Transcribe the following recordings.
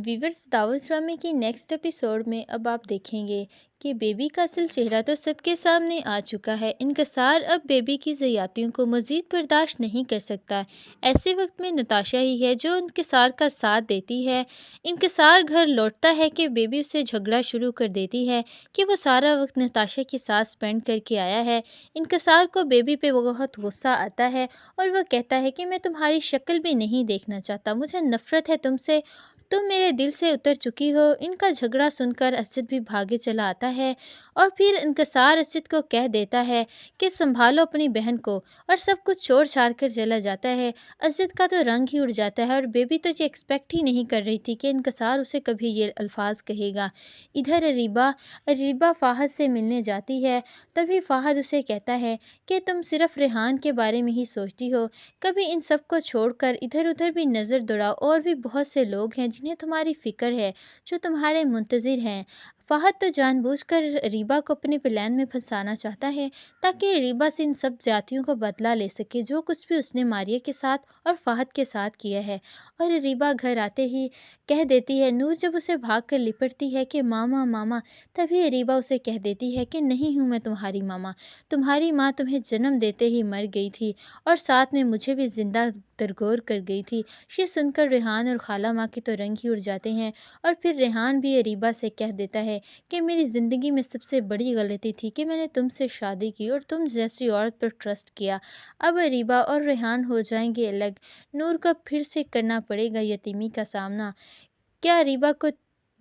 Viewers دعوت ڈرامے کی نیکسٹ ایپیسوڈ میں اب آپ دیکھیں گے کہ بیبی کا اصل چہرہ تو سب کے سامنے آ چکا ہے۔ انکسار اب بیبی کی زیادتیوں کو مزید برداشت نہیں کر سکتا۔ ایسے وقت میں نتاشا ہی ہے جو انکسار کا ساتھ دیتی ہے۔ انکسار گھر لوٹتا ہے کہ بیبی اسے جھگڑا شروع کر دیتی ہے کہ وہ سارا وقت نتاشا کے ساتھ سپینڈ کر کے آیا ہے۔ انکسار کو بیبی پہ بہت غصہ آتا ہے اور وہ کہتا ہے کہ میں تمہاری شکل بھی نہیں دیکھنا چاہتا، مجھے نفرت ہے تم سے، تم میرے دل سے اتر چکی ہو۔ ان کا جھگڑا سن کر اسد بھی بھاگے چلا آتا ہے اور پھر انکسار اسد کو کہہ دیتا ہے کہ سنبھالو اپنی بہن کو، اور سب کچھ چھوڑ چھاڑ کر چلا جاتا ہے۔ اسد کا تو رنگ ہی اڑ جاتا ہے اور بیبی تو یہ ایکسپیکٹ ہی نہیں کر رہی تھی کہ انکسار اسے کبھی یہ الفاظ کہے گا۔ ادھر اریبہ فہد سے ملنے جاتی ہے، تبھی فہد اسے کہتا ہے کہ تم صرف ریحان کے بارے میں ہی سوچتی ہو، کبھی ان سب کو چھوڑ کر ادھر ادھر بھی نظر دوڑاؤ، اور بھی بہت سے لوگ ہیں جنہیں تمہاری فکر ہے، جو تمہارے منتظر ہیں۔ فہد تو جان بوجھ کر ریبہ کو اپنے پلان میں پھنسانا چاہتا ہے تاکہ ریبہ سے ان سب زیادتیوں کو بدلہ لے سکے جو کچھ بھی اس نے ماریہ کے ساتھ اور فہد کے ساتھ کیا ہے۔ اور ریبہ گھر آتے ہی کہہ دیتی ہے، نور جب اسے بھاگ کر لپٹتی ہے کہ ماما ماما، تبھی ریبہ اسے کہہ دیتی ہے کہ نہیں ہوں میں تمہاری ماما، تمہاری ماں تمہیں جنم دیتے ہی مر گئی تھی اور ساتھ میں مجھے بھی زندہ درگور کر گئی تھی۔ یہ سن کر ریحان اور خالہ ماں کے تو رنگ ہی اڑ جاتے ہیں، اور پھر ریحان بھی اریبہ سے کہہ دیتا ہے کہ میری زندگی میں سب سے بڑی غلطی تھی کہ میں نے تم سے شادی کی اور تم جیسی عورت پر ٹرسٹ کیا۔ اب اریبہ اور ریحان ہو جائیں گے الگ، نور کو پھر سے کرنا پڑے گا یتیمی کا سامنا۔ کیا اریبہ کو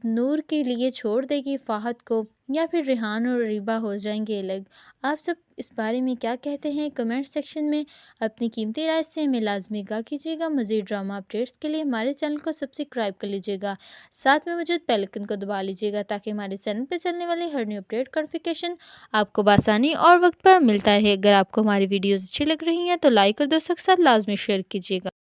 نور کے لیے چھوڑ دے گی فہد کو، یا پھر ریحان اور اریبہ ہو جائیں گے الگ؟ آپ سب اس بارے میں کیا کہتے ہیں کمنٹ سیکشن میں اپنی قیمتی رائے سے ہمیں لازمی آگاہ کیجیے گا۔ مزید ڈرامہ اپڈیٹس کے لیے ہمارے چینل کو سبسکرائب کر لیجیے گا، ساتھ میں موجود بیل آئیکن کو دبا لیجیے گا تاکہ ہمارے چینل پہ چلنے والے ہر نیو اپڈیٹ کا نوٹیفیکیشن آپ کو بآسانی اور وقت پر ملتا رہے۔ اگر آپ کو ہماری ویڈیوز اچھی لگ رہی ہیں تو لائک اور دوستوں کے ساتھ لازمی شیئر کیجیے گا۔